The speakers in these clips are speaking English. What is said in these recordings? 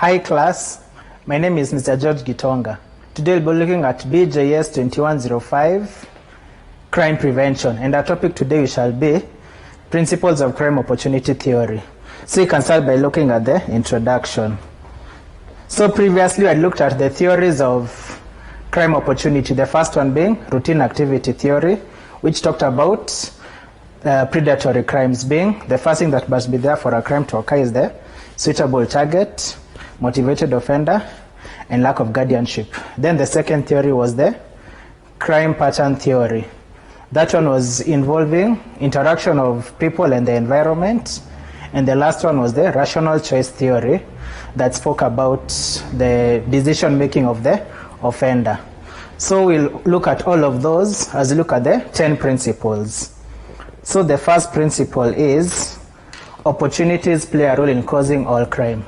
Hi class, my name is Mr. George Gitonga. Today we'll be looking at BJLS 2105, crime prevention, and our topic today shall be principles of crime opportunity theory. So you can start by looking at the introduction. So previously I looked at the theories of crime opportunity, the first one being routine activity theory, which talked about predatory crimes being the first thing that must be there for a crime to occur is the suitable target, motivated offender, and lack of guardianship. Then the second theory was the crime pattern theory. That one was involving interaction of people and the environment. And the last one was the rational choice theory that spoke about the decision making of the offender. So we'll look at all of those as we look at the 10 principles. So the first principle is opportunities play a role in causing all crime.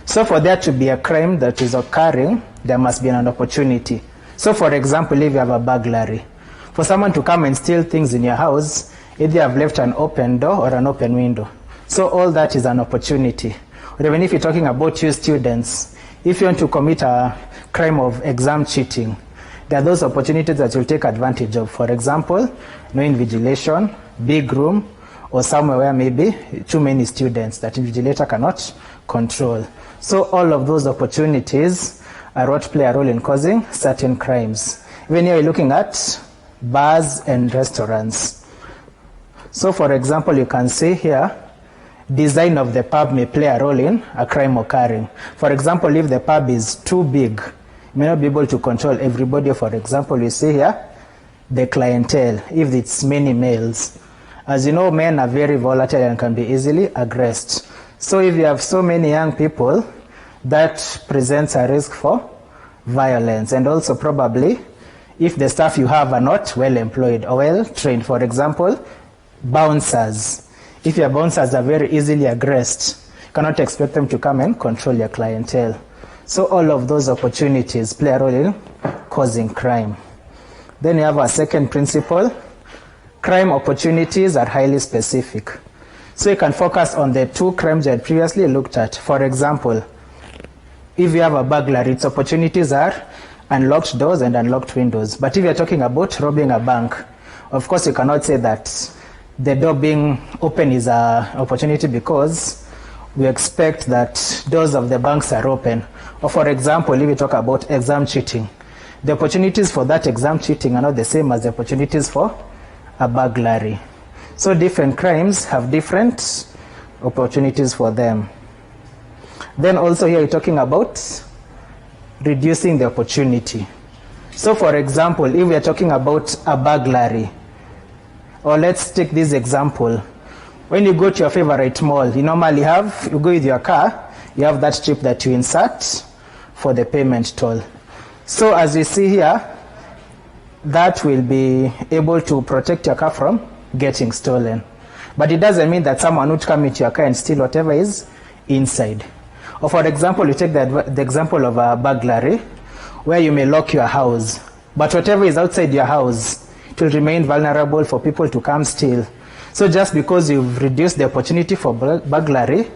So for there to be a crime that is occurring, there must be an opportunity. So for example, if you have a burglary, for someone to come and steal things in your house, either you have left an open door or an open window. So all that is an opportunity. Or even if you're talking about you students, if you want to commit a crime of exam cheating, there are those opportunities that you'll take advantage of. For example, no invigilation, big room, or somewhere where maybe too many students that invigilator cannot control. So all of those opportunities are what play a role in causing certain crimes. Even here you're looking at bars and restaurants. So for example, you can see here, design of the pub may play a role in a crime occurring. For example, if the pub is too big, you may not be able to control everybody. For example, you see here, the clientele, if it's many males. As you know, men are very volatile and can be easily aggressed. So if you have so many young people, that presents a risk for violence. And also probably, if the staff you have are not well employed or well trained, for example, bouncers. If your bouncers are very easily aggressed, you cannot expect them to come and control your clientele. So all of those opportunities play a role in causing crime. Then you have a second principle. Crime opportunities are highly specific. So you can focus on the two crimes you had previously looked at. For example, if you have a burglary, its opportunities are unlocked doors and unlocked windows. But if you're talking about robbing a bank, of course you cannot say that the door being open is an opportunity because we expect that doors of the banks are open. Or for example, if you talk about exam cheating, the opportunities for that exam cheating are not the same as the opportunities for a burglary. So different crimes have different opportunities for them. Then also here you're talking about reducing the opportunity. So for example, if we are talking about a burglary, or let's take this example. When you go to your favorite mall, you normally you go with your car, you have that chip that you insert for the payment toll. So as you see here, that will be able to protect your car from getting stolen. But it doesn't mean that someone would come into your car and steal whatever is inside. Or for example, you take the example of a burglary where you may lock your house, but whatever is outside your house, it will remain vulnerable for people to come steal. So just because you've reduced the opportunity for burglary,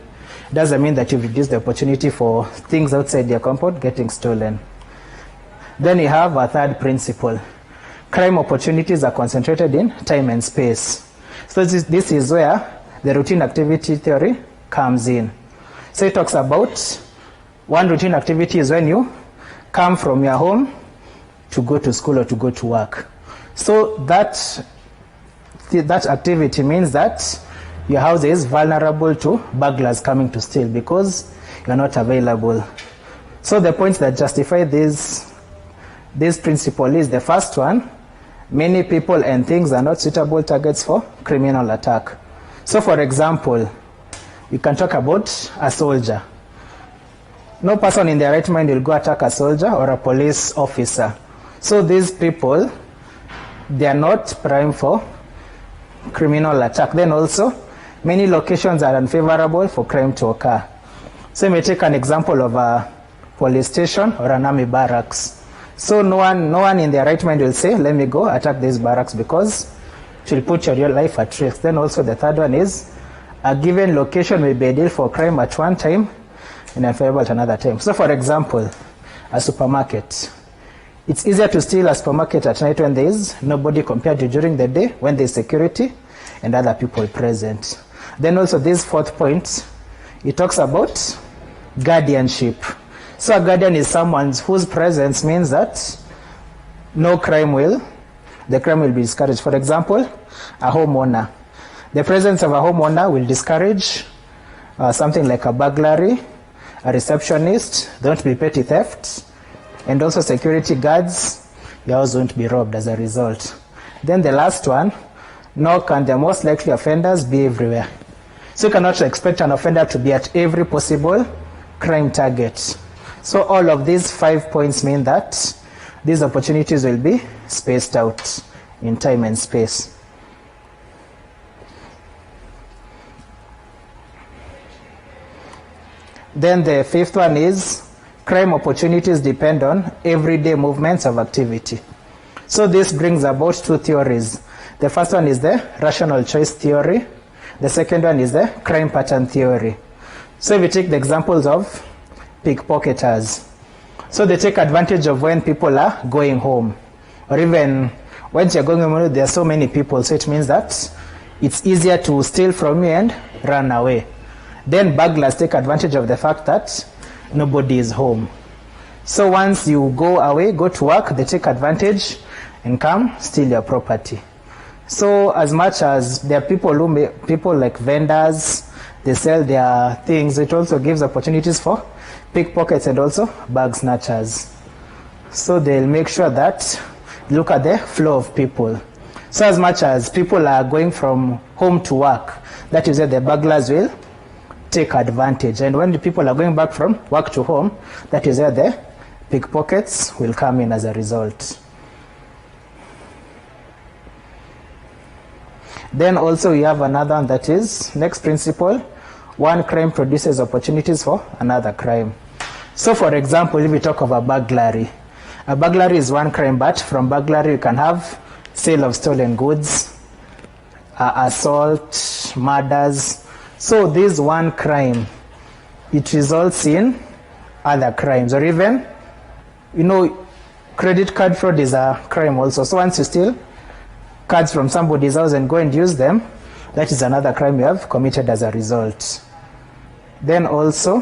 doesn't mean that you've reduced the opportunity for things outside your compound getting stolen. Then you have a third principle. Crime opportunities are concentrated in time and space. So this is where the routine activity theory comes in. So it talks about one routine activity is when you come from your home to go to school or to go to work. So that activity means that your house is vulnerable to burglars coming to steal because you are not available. So the points that justify this principle is the first one, many people and things are not suitable targets for criminal attack. So for example, we can talk about a soldier. No person in their right mind will go attack a soldier or a police officer. So these people, they are not prime for criminal attack. Then also, many locations are unfavorable for crime to occur. So you may take an example of a police station or an army barracks. So no one in their right mind will say, let me go attack these barracks because it will put your life at risk. Then also the third one is, a given location may be ideal for crime at one time, and available at another time. So for example, a supermarket. It's easier to steal a supermarket at night when there is nobody compared to during the day when there is security and other people present. Then also this fourth point, it talks about guardianship. So a guardian is someone whose presence means that the crime will be discouraged. For example, a homeowner. The presence of a homeowner will discourage something like a burglary, a receptionist, there won't be petty theft, and also security guards, your house won't be robbed as a result. Then the last one, nor can the most likely offenders be everywhere. So you cannot expect an offender to be at every possible crime target. So all of these 5 points mean that these opportunities will be spaced out in time and space. Then the fifth one is crime opportunities depend on everyday movements of activity. So this brings about two theories. The first one is the rational choice theory. The second one is the crime pattern theory. So if we take the examples of pickpocketers, so they take advantage of when people are going home, or even when you're going home, there are so many people, so it means that it's easier to steal from you and run away. Then burglars take advantage of the fact that nobody is home. So once you go away, go to work, they take advantage and come steal your property. So as much as there are people like vendors, they sell their things, it also gives opportunities for pickpockets and also bag snatchers. So they'll make sure that look at the flow of people. So as much as people are going from home to work, that is where the burglars will take advantage. And when the people are going back from work to home, that is where the pickpockets will come in as a result. Then also we have another one, that is next principle, one crime produces opportunities for another crime. So for example, if we talk of a burglary is one crime, but from burglary you can have sale of stolen goods, assault, murders. So this one crime, it results in other crimes, or even, credit card fraud is a crime also. So once you steal cards from somebody's house and go and use them, that is another crime you have committed as a result. Then also,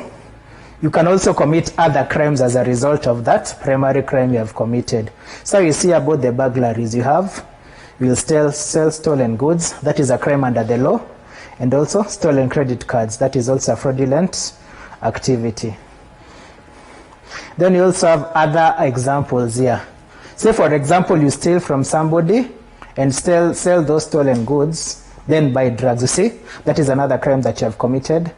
you can also commit other crimes as a result of that primary crime you have committed. So you see about the burglaries, you'll sell stolen goods, that is a crime under the law. And also stolen credit cards, that is also a fraudulent activity. Then you also have other examples here. Say for example, you steal from somebody and sell those stolen goods, then buy drugs. You see, that is another crime that you have committed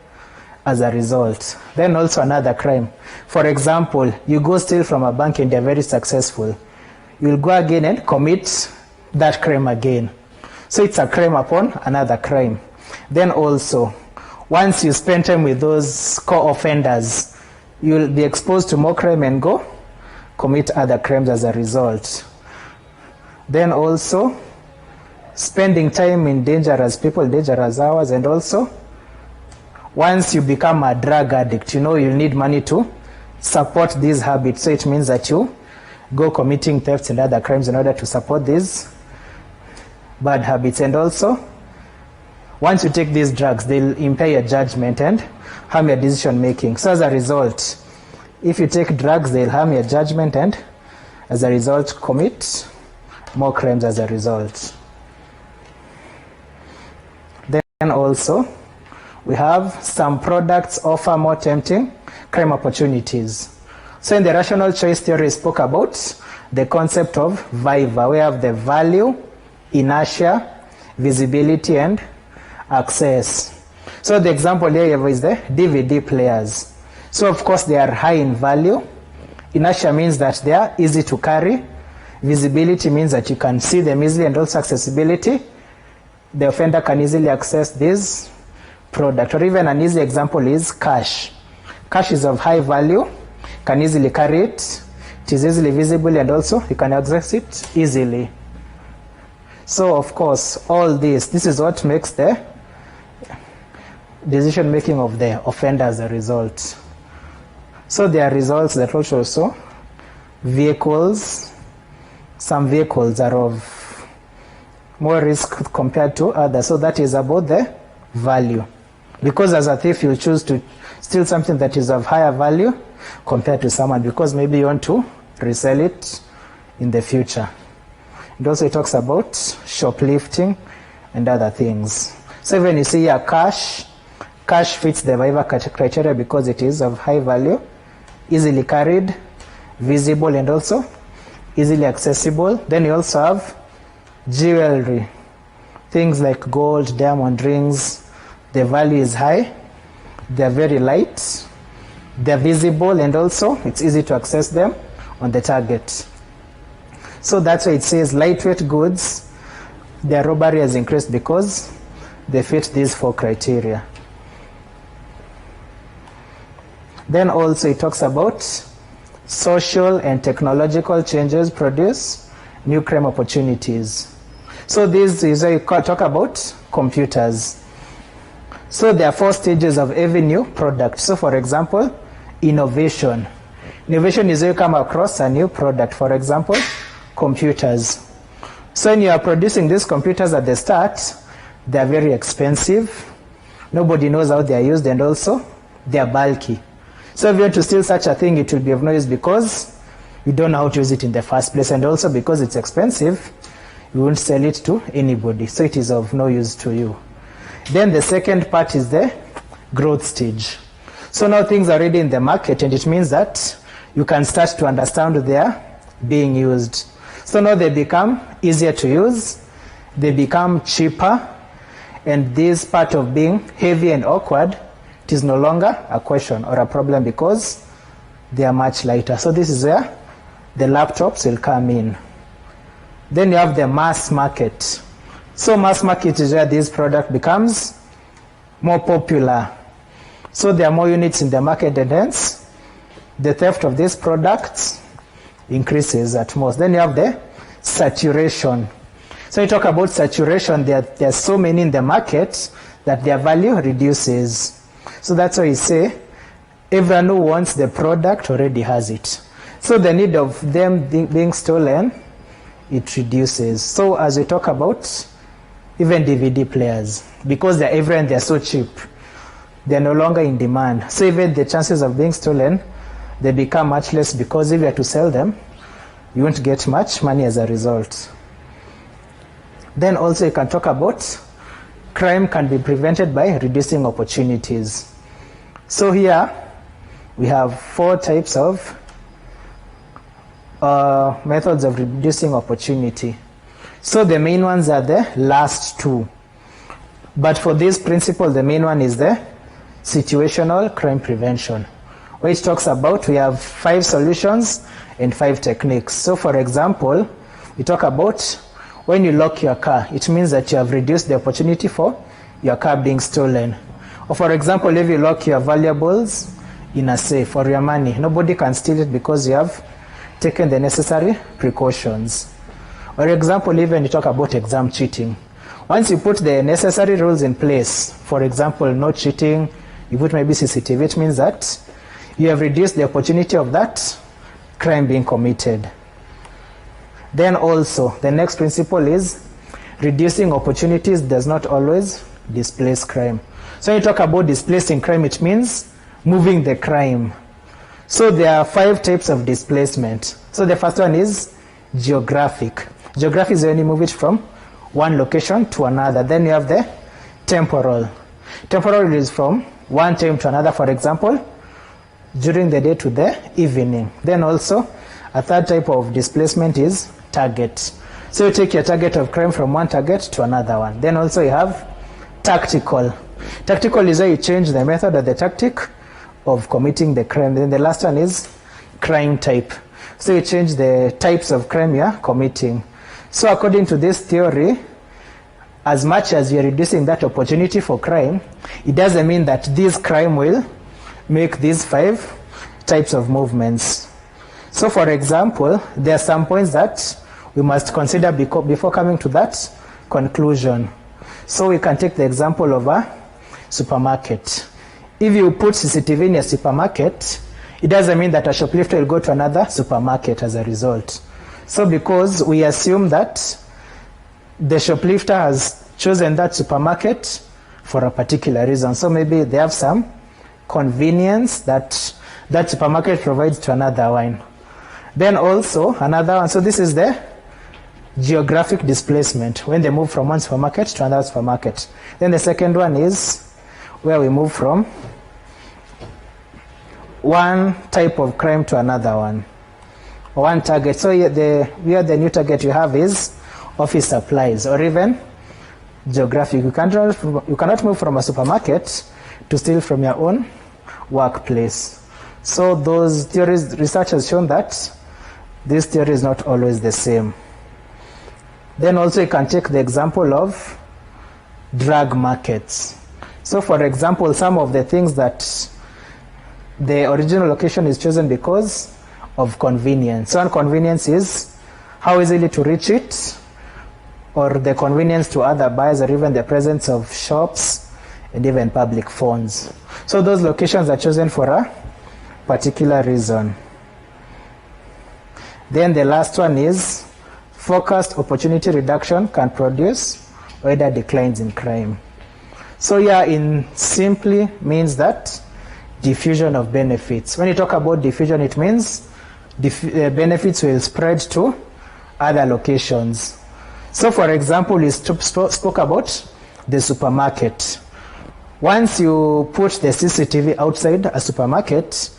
as a result. Then also another crime. For example, you go steal from a bank and they're very successful. You'll go again and commit that crime again. So it's a crime upon another crime. Then also, once you spend time with those co-offenders, you'll be exposed to more crime and go commit other crimes as a result. Then also, spending time in dangerous hours, and also, once you become a drug addict, you'll need money to support these habits. So it means that you go committing thefts and other crimes in order to support these bad habits. And also, once you take these drugs, they'll impair your judgment and harm your decision making. So as a result, if you take drugs, they'll harm your judgment and as a result commit more crimes as a result. Then also, we have some products offer more tempting crime opportunities. So in the rational choice theory, spoke about the concept of VIVA. We have the value, inertia, visibility, and access. So the example here is the DVD players. So of course they are high in value. Inertia means that they are easy to carry. Visibility means that you can see them easily, and also accessibility. The offender can easily access this product. Or even an easy example is cash. Cash is of high value, can easily carry it, it is easily visible, and also you can access it easily. So of course all this is what makes the decision making of the offender as a result. So there are results that also show some vehicles are of more risk compared to others. So that is about the value. Because as a thief, you choose to steal something that is of higher value compared to someone, because maybe you want to resell it in the future. And also it talks about shoplifting and other things. So when you see here cash fits the waiver criteria because it is of high value, easily carried, visible, and also easily accessible. Then you also have jewelry, things like gold, diamond rings. The value is high, they're very light, they're visible, and also it's easy to access them on the target. So that's why it says lightweight goods, their robbery has increased because they fit these 4 criteria. Then also it talks about social and technological changes produce new crime opportunities. So this is where you talk about computers. So there are 4 stages of every new product. So for example, innovation. Innovation is where you come across a new product. For example, computers. So when you are producing these computers at the start, they are very expensive. Nobody knows how they are used, and also they are bulky. So if you want to steal such a thing, it will be of no use because you don't know how to use it in the first place, and also because it's expensive, you won't sell it to anybody. So it is of no use to you. Then the second part is the growth stage. So now things are already in the market, and it means that you can start to understand they are being used. So now they become easier to use, they become cheaper, and this part of being heavy and awkward, it is no longer a question or a problem because they are much lighter. So this is where the laptops will come in. Then you have the mass market. So mass market is where this product becomes more popular. So there are more units in the market, and hence the theft of these products increases at most. Then you have the saturation. So you talk about saturation, there are so many in the market that their value reduces. So that's why you say everyone who wants the product already has it. So the need of them being stolen, it reduces. So as we talk about even DVD players, because they're everywhere and they're so cheap, they're no longer in demand. So even the chances of being stolen, they become much less, because if you are to sell them, you won't get much money as a result. Then also you can talk about crime can be prevented by reducing opportunities. So here we have 4 types of methods of reducing opportunity. So the main ones are the last 2. But for this principle, the main one is the situational crime prevention, which talks about we have 5 solutions and 5 techniques. So for example, we talk about when you lock your car, it means that you have reduced the opportunity for your car being stolen. Or for example, if you lock your valuables in a safe or your money, nobody can steal it because you have taken the necessary precautions. For example, even you talk about exam cheating. Once you put the necessary rules in place, for example, no cheating, you put maybe CCTV, it means that you have reduced the opportunity of that crime being committed. Then also, the next principle is reducing opportunities does not always displace crime. So when you talk about displacing crime, it means moving the crime. So there are 5 types of displacement. So the first one is geographic. Geographic is when you move it from one location to another. Then you have the temporal. Temporal is from one time to another, for example, during the day to the evening. Then also, a third type of displacement is target. So you take your target of crime from one target to another one. Then also you have tactical. Tactical is where you change the method or the tactic of committing the crime. Then the last one is crime type. So you change the types of crime you are committing. So according to this theory, as much as you're reducing that opportunity for crime, it doesn't mean that this crime will make these 5 types of movements. So for example, there are some points that we must consider before coming to that conclusion. So we can take the example of a supermarket. If you put CCTV in a supermarket, it doesn't mean that a shoplifter will go to another supermarket as a result. So because we assume that the shoplifter has chosen that supermarket for a particular reason. So maybe they have some convenience that that supermarket provides to another one. Then also another one, so this is the geographic displacement, when they move from one supermarket to another supermarket. Then the second one is where we move from one type of crime to another one, or one target. So here the new target you have is office supplies, or even geographic. You cannot move from a supermarket to steal from your own workplace. So those theories, research has shown that this theory is not always the same. Then also you can take the example of drug markets. So for example, some of the things that the original location is chosen because of convenience. So one convenience is how easily to reach it, or the convenience to other buyers, or even the presence of shops and even public phones. So those locations are chosen for a particular reason. Then the last one is focused opportunity reduction can produce wider declines in crime. So yeah, in simply means that diffusion of benefits. When you talk about diffusion, it means benefits will spread to other locations. So for example, we spoke about the supermarket. Once you put the CCTV outside a supermarket,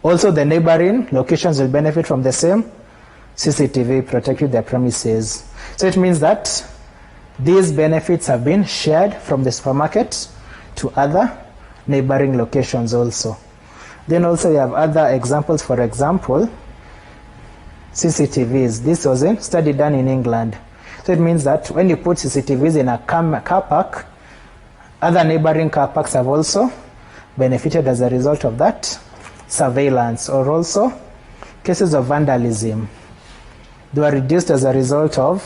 also the neighboring locations will benefit from the same CCTV protecting their premises. So it means that these benefits have been shared from the supermarket to other neighboring locations also. Then also we have other examples. For example, CCTVs. This was a study done in England. So it means that when you put CCTVs in a car park, other neighboring car parks have also benefited as a result of that surveillance. Or also cases of vandalism, they were reduced as a result of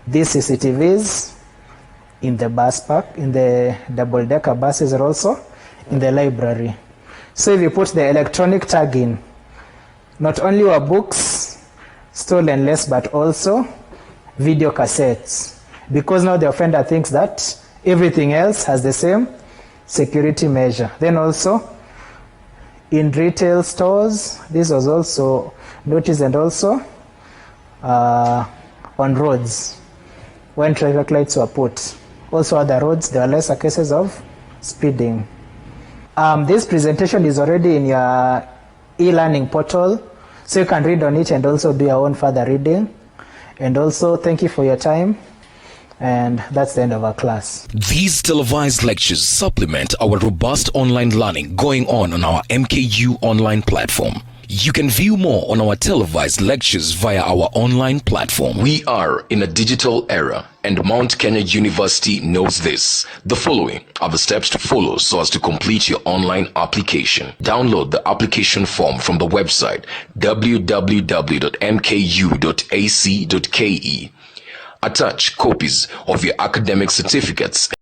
these CCTVs in the bus park, in the double-decker buses, or also in the library. So if you put the electronic tagging, not only were books stolen less, but also video cassettes, because now the offender thinks that everything else has the same security measure. Then also in retail stores, this was also noticed, and also on roads when traffic lights were put. Also other roads, there are lesser cases of speeding. This presentation is already in your e-learning portal, so you can read on it and also do your own further reading. And also thank you for your time, and that's the end of our class. These televised lectures supplement our robust online learning going on our MKU online platform. You can view more on our televised lectures via our online platform. We are in a digital era, and Mount Kenya University knows this. The following are the steps to follow so as to complete your online application. Download the application form from the website www.mku.ac.ke. Attach copies of your academic certificates